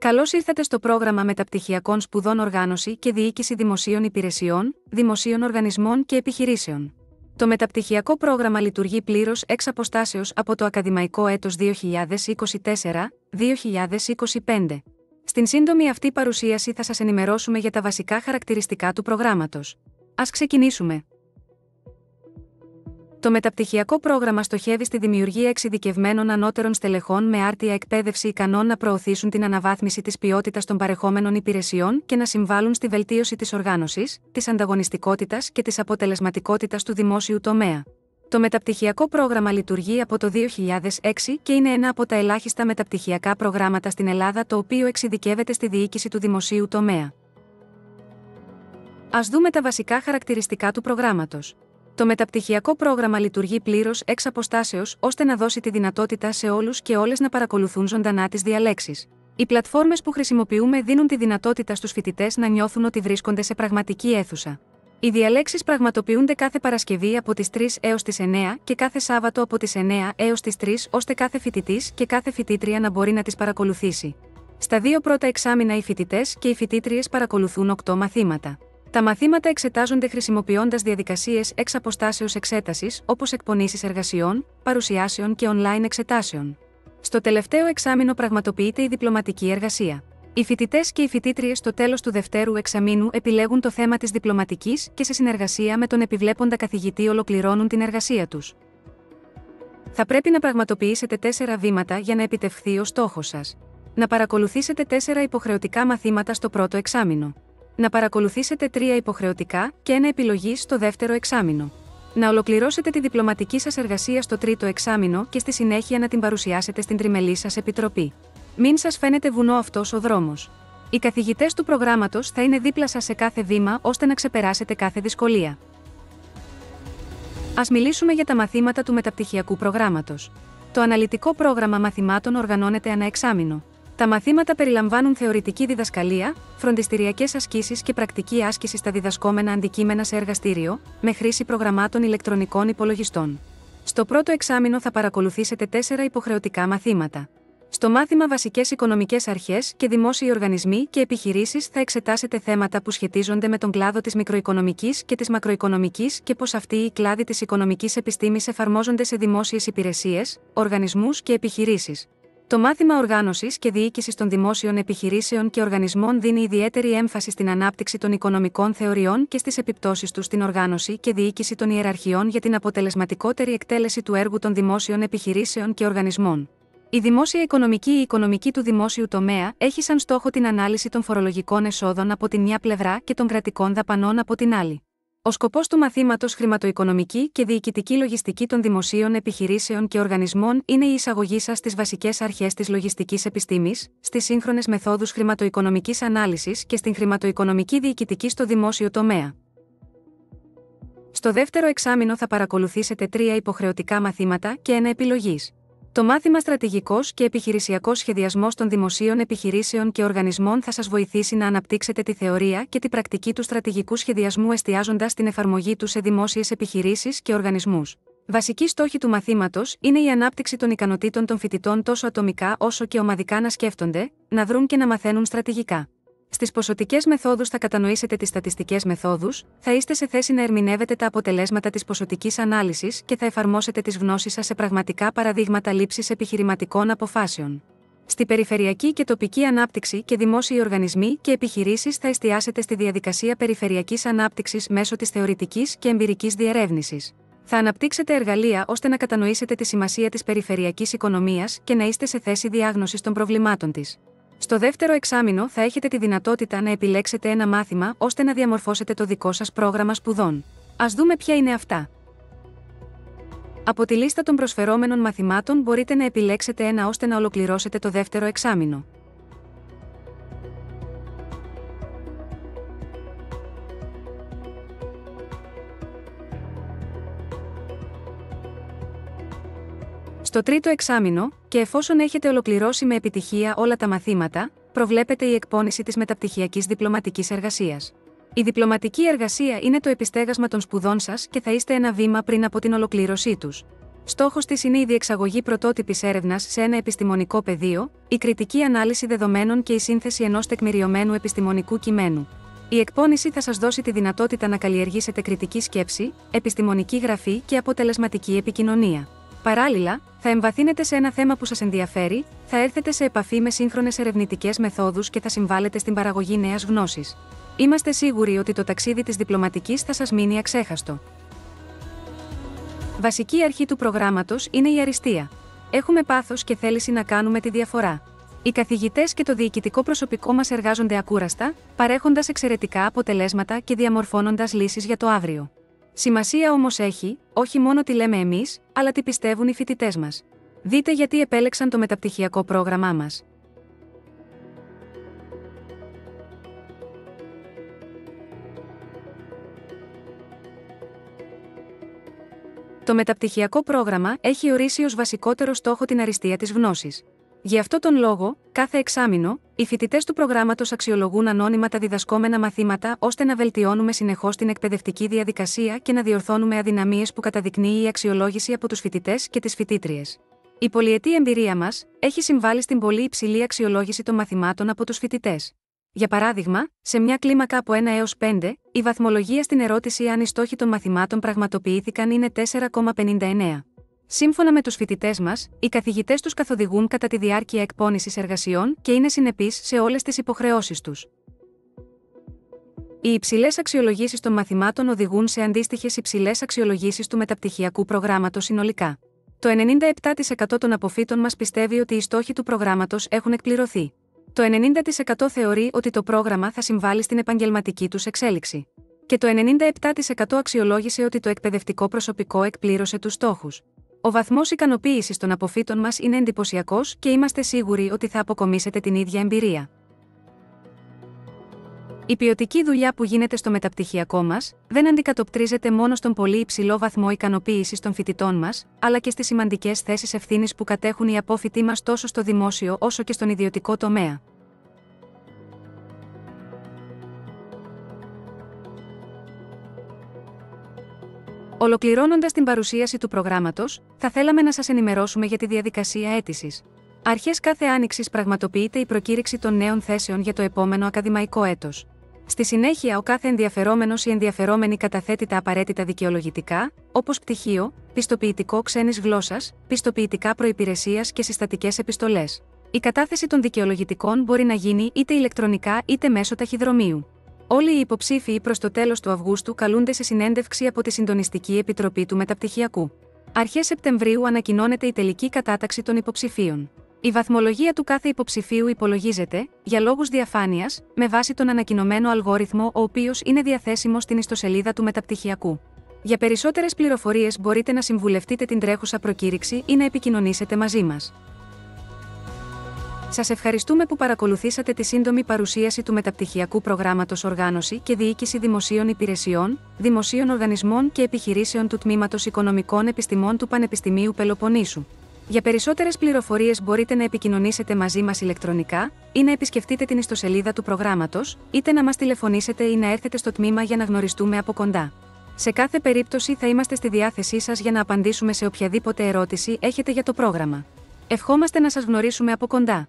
Καλώς ήρθατε στο πρόγραμμα Μεταπτυχιακών Σπουδών Οργάνωση και Διοίκηση Δημοσίων Υπηρεσιών, Δημοσίων Οργανισμών και Επιχειρήσεων. Το μεταπτυχιακό πρόγραμμα λειτουργεί πλήρως εξ αποστάσεως από το ακαδημαϊκό έτος 2024-2025. Στην σύντομη αυτή παρουσίαση θα σας ενημερώσουμε για τα βασικά χαρακτηριστικά του προγράμματος. Ας ξεκινήσουμε. Το μεταπτυχιακό πρόγραμμα στοχεύει στη δημιουργία εξειδικευμένων ανώτερων στελεχών με άρτια εκπαίδευση ικανών να προωθήσουν την αναβάθμιση της ποιότητας των παρεχόμενων υπηρεσιών και να συμβάλλουν στη βελτίωση της οργάνωσης, της ανταγωνιστικότητας και της αποτελεσματικότητας του δημόσιου τομέα. Το μεταπτυχιακό πρόγραμμα λειτουργεί από το 2006 και είναι ένα από τα ελάχιστα μεταπτυχιακά προγράμματα στην Ελλάδα το οποίο εξειδικεύεται στη διοίκηση του δημοσίου τομέα. Ας δούμε τα βασικά χαρακτηριστικά του προγράμματος. Το μεταπτυχιακό πρόγραμμα λειτουργεί πλήρως εξ αποστάσεως ώστε να δώσει τη δυνατότητα σε όλους και όλες να παρακολουθούν ζωντανά τις διαλέξεις. Οι πλατφόρμες που χρησιμοποιούμε δίνουν τη δυνατότητα στους φοιτητές να νιώθουν ότι βρίσκονται σε πραγματική αίθουσα. Οι διαλέξεις πραγματοποιούνται κάθε Παρασκευή από τις 3 έως τις 9 και κάθε Σάββατο από τις 9 έως τις 3 ώστε κάθε φοιτητής και κάθε φοιτήτρια να μπορεί να τις παρακολουθήσει. Στα 2 πρώτα εξάμηνα οι φοιτητές και οι φοιτήτριες παρακολουθούν 8 μαθήματα. Τα μαθήματα εξετάζονται χρησιμοποιώντας διαδικασίες εξ αποστάσεως εξέτασης, όπως εκπονήσεις εργασιών, παρουσιάσεων και online εξετάσεων. Στο τελευταίο εξάμηνο πραγματοποιείται η διπλωματική εργασία. Οι φοιτητές και οι φοιτήτριες στο τέλος του δευτέρου εξαμήνου επιλέγουν το θέμα της διπλωματικής και σε συνεργασία με τον επιβλέποντα καθηγητή ολοκληρώνουν την εργασία τους. Θα πρέπει να πραγματοποιήσετε 4 βήματα για να επιτευχθεί ο στόχος σας. Να παρακολουθήσετε 4 υποχρεωτικά μαθήματα στο πρώτο εξάμηνο. Να παρακολουθήσετε 3 υποχρεωτικά και 1 επιλογής στο δεύτερο εξάμηνο. Να ολοκληρώσετε τη διπλωματική σας εργασία στο τρίτο εξάμηνο και στη συνέχεια να την παρουσιάσετε στην τριμελή σας επιτροπή. Μην σας φαίνεται βουνό αυτός ο δρόμος. Οι καθηγητές του προγράμματος θα είναι δίπλα σας σε κάθε βήμα ώστε να ξεπεράσετε κάθε δυσκολία. Ας μιλήσουμε για τα μαθήματα του μεταπτυχιακού προγράμματος. Το αναλυτικό πρόγραμμα μαθημάτων οργανώνεται ανά εξάμηνο. Τα μαθήματα περιλαμβάνουν θεωρητική διδασκαλία, φροντιστηριακές ασκήσεις και πρακτική άσκηση στα διδασκόμενα αντικείμενα σε εργαστήριο, με χρήση προγραμμάτων ηλεκτρονικών υπολογιστών. Στο πρώτο εξάμηνο θα παρακολουθήσετε 4 υποχρεωτικά μαθήματα. Στο μάθημα Βασικές Οικονομικές Αρχές και Δημόσιοι Οργανισμοί και Επιχειρήσεις θα εξετάσετε θέματα που σχετίζονται με τον κλάδο της μικροοικονομικής και της μακροοικονομικής και πώς αυτοί οι κλάδοι της οικονομικής επιστήμης εφαρμόζονται σε δημόσιες υπηρεσίες, οργανισμούς και επιχειρήσεις. Το μάθημα Οργάνωσης και Διοίκησης των Δημόσιων Επιχειρήσεων και Οργανισμών δίνει ιδιαίτερη έμφαση στην ανάπτυξη των οικονομικών θεωριών και στις επιπτώσεις τους στην οργάνωση και διοίκηση των ιεραρχιών για την αποτελεσματικότερη εκτέλεση του έργου των δημόσιων επιχειρήσεων και οργανισμών. Η δημόσια οικονομική ή οικονομική του δημόσιου τομέα έχει σαν στόχο την ανάλυση των φορολογικών εσόδων από την μια πλευρά και των κρατικών δαπανών από την άλλη. Ο σκοπός του μαθήματος Χρηματοοικονομική και Διοικητική Λογιστική των Δημοσίων Επιχειρήσεων και Οργανισμών είναι η εισαγωγή σας στις βασικές αρχές της λογιστικής επιστήμης, στις σύγχρονες μεθόδους χρηματοοικονομικής ανάλυσης και στην χρηματοοικονομική διοικητική στο δημόσιο τομέα. Στο δεύτερο εξάμηνο θα παρακολουθήσετε 3 υποχρεωτικά μαθήματα και 1 επιλογής. Το μάθημα Στρατηγικός και Επιχειρησιακός Σχεδιασμός των Δημοσίων Επιχειρήσεων και Οργανισμών θα σας βοηθήσει να αναπτύξετε τη θεωρία και την πρακτική του στρατηγικού σχεδιασμού εστιάζοντας την εφαρμογή του σε δημόσιες επιχειρήσεις και οργανισμούς. Βασική στόχη του μαθήματος είναι η ανάπτυξη των ικανοτήτων των φοιτητών τόσο ατομικά όσο και ομαδικά να σκέφτονται, να δρουν και να μαθαίνουν στρατηγικά. Στις ποσοτικές μεθόδους θα κατανοήσετε τις στατιστικές μεθόδους, θα είστε σε θέση να ερμηνεύετε τα αποτελέσματα της ποσοτικής ανάλυσης και θα εφαρμόσετε τις γνώσεις σας σε πραγματικά παραδείγματα λήψης επιχειρηματικών αποφάσεων. Στη περιφερειακή και τοπική ανάπτυξη και δημόσιοι οργανισμοί και επιχειρήσεις θα εστιάσετε στη διαδικασία περιφερειακής ανάπτυξης μέσω της θεωρητικής και εμπειρικής διερεύνησης. Θα αναπτύξετε εργαλεία ώστε να κατανοήσετε τη σημασία της περιφερειακής οικονομίας και να είστε σε θέση διάγνωσης των προβλημάτων της. Στο δεύτερο εξάμηνο θα έχετε τη δυνατότητα να επιλέξετε ένα μάθημα ώστε να διαμορφώσετε το δικό σας πρόγραμμα σπουδών. Ας δούμε ποια είναι αυτά. Από τη λίστα των προσφερόμενων μαθημάτων μπορείτε να επιλέξετε ένα ώστε να ολοκληρώσετε το δεύτερο εξάμηνο. Στο τρίτο εξάμηνο, και εφόσον έχετε ολοκληρώσει με επιτυχία όλα τα μαθήματα, προβλέπεται η εκπόνηση της μεταπτυχιακής διπλωματικής εργασίας. Η διπλωματική εργασία είναι το επιστέγασμα των σπουδών σας και θα είστε ένα βήμα πριν από την ολοκλήρωσή τους. Στόχος της είναι η διεξαγωγή πρωτότυπης έρευνας σε ένα επιστημονικό πεδίο, η κριτική ανάλυση δεδομένων και η σύνθεση ενός τεκμηριωμένου επιστημονικού κειμένου. Η εκπόνηση θα σας δώσει τη δυνατότητα να καλλιεργήσετε κριτική σκέψη, επιστημονική γραφή και αποτελεσματική επικοινωνία. Παράλληλα, θα εμβαθύνετε σε ένα θέμα που σας ενδιαφέρει, θα έρθετε σε επαφή με σύγχρονες ερευνητικές μεθόδους και θα συμβάλλετε στην παραγωγή νέας γνώσης. Είμαστε σίγουροι ότι το ταξίδι της διπλωματικής θα σας μείνει αξέχαστο. Βασική αρχή του προγράμματος είναι η αριστεία. Έχουμε πάθος και θέληση να κάνουμε τη διαφορά. Οι καθηγητές και το διοικητικό προσωπικό μας εργάζονται ακούραστα, παρέχοντας εξαιρετικά αποτελέσματα και διαμορφώνοντας λύσεις για το αύριο. Σημασία όμως έχει, όχι μόνο τι λέμε εμείς, αλλά τι πιστεύουν οι φοιτητές μας. Δείτε γιατί επέλεξαν το μεταπτυχιακό πρόγραμμά μας. Το μεταπτυχιακό πρόγραμμα έχει ορίσει ως βασικότερο στόχο την αριστεία της γνώσης. Γι' αυτό τον λόγο, κάθε εξάμηνο, οι φοιτητές του προγράμματος αξιολογούν ανώνυμα τα διδασκόμενα μαθήματα ώστε να βελτιώνουμε συνεχώς την εκπαιδευτική διαδικασία και να διορθώνουμε αδυναμίες που καταδεικνύει η αξιολόγηση από τους φοιτητές και τις φοιτήτριες. Η πολυετή εμπειρία μας έχει συμβάλει στην πολύ υψηλή αξιολόγηση των μαθημάτων από τους φοιτητές. Για παράδειγμα, σε μια κλίμακα από 1 έως 5, η βαθμολογία στην ερώτηση αν οι στόχοι των μαθημάτων πραγματοποιήθηκαν είναι 4,59. Σύμφωνα με τους φοιτητές μας, οι καθηγητές τους καθοδηγούν κατά τη διάρκεια εκπόνησης εργασιών και είναι συνεπείς σε όλες τις υποχρεώσεις τους. Οι υψηλές αξιολογήσεις των μαθημάτων οδηγούν σε αντίστοιχες υψηλές αξιολογήσεις του μεταπτυχιακού προγράμματος συνολικά. Το 97% των αποφύτων μας πιστεύει ότι οι στόχοι του προγράμματος έχουν εκπληρωθεί. Το 90% θεωρεί ότι το πρόγραμμα θα συμβάλει στην επαγγελματική τους εξέλιξη. Και το 97% αξιολόγησε ότι το εκπαιδευτικό προσωπικό εκπλήρωσε τους στόχους. Ο βαθμός ικανοποίησης των αποφύτων μας είναι εντυπωσιακός και είμαστε σίγουροι ότι θα αποκομίσετε την ίδια εμπειρία. Η ποιοτική δουλειά που γίνεται στο μεταπτυχιακό μας δεν αντικατοπτρίζεται μόνο στον πολύ υψηλό βαθμό ικανοποίησης των φοιτητών μας, αλλά και στις σημαντικές θέσεις ευθύνης που κατέχουν οι απόφοιτοι μας τόσο στο δημόσιο όσο και στον ιδιωτικό τομέα. Ολοκληρώνοντας την παρουσίαση του προγράμματος, θα θέλαμε να σας ενημερώσουμε για τη διαδικασία αίτησης. Αρχές κάθε άνοιξης πραγματοποιείται η προκήρυξη των νέων θέσεων για το επόμενο ακαδημαϊκό έτος. Στη συνέχεια, ο κάθε ενδιαφερόμενος ή ενδιαφερόμενη καταθέτει τα απαραίτητα δικαιολογητικά, όπως πτυχίο, πιστοποιητικό ξένης γλώσσας, πιστοποιητικά προϋπηρεσίας και συστατικές επιστολές. Η κατάθεση των δικαιολογητικών μπορεί να γίνει είτε ηλεκτρονικά είτε μέσω ταχυδρομείου. Όλοι οι υποψήφοι προς το τέλος του Αυγούστου καλούνται σε συνέντευξη από τη Συντονιστική Επιτροπή του Μεταπτυχιακού. Αρχές Σεπτεμβρίου ανακοινώνεται η τελική κατάταξη των υποψηφίων. Η βαθμολογία του κάθε υποψηφίου υπολογίζεται, για λόγους διαφάνειας, με βάση τον ανακοινωμένο αλγόριθμο ο οποίος είναι διαθέσιμος στην ιστοσελίδα του Μεταπτυχιακού. Για περισσότερες πληροφορίες μπορείτε να συμβουλευτείτε την τρέχουσα προκήρυξη ή να επικοινωνήσετε μαζί μας. Σας ευχαριστούμε που παρακολουθήσατε τη σύντομη παρουσίαση του Μεταπτυχιακού Προγράμματος Οργάνωση και Διοίκηση Δημοσίων Υπηρεσιών, Δημοσίων Οργανισμών και Επιχειρήσεων του Τμήματος Οικονομικών Επιστημών του Πανεπιστημίου Πελοποννήσου. Για περισσότερες πληροφορίες μπορείτε να επικοινωνήσετε μαζί μας ηλεκτρονικά ή να επισκεφτείτε την ιστοσελίδα του προγράμματος, είτε να μας τηλεφωνήσετε ή να έρθετε στο τμήμα για να γνωριστούμε από κοντά. Σε κάθε περίπτωση θα είμαστε στη διάθεσή σας για να απαντήσουμε σε οποιαδήποτε ερώτηση έχετε για το πρόγραμμα. Ευχόμαστε να σας γνωρίσουμε από κοντά.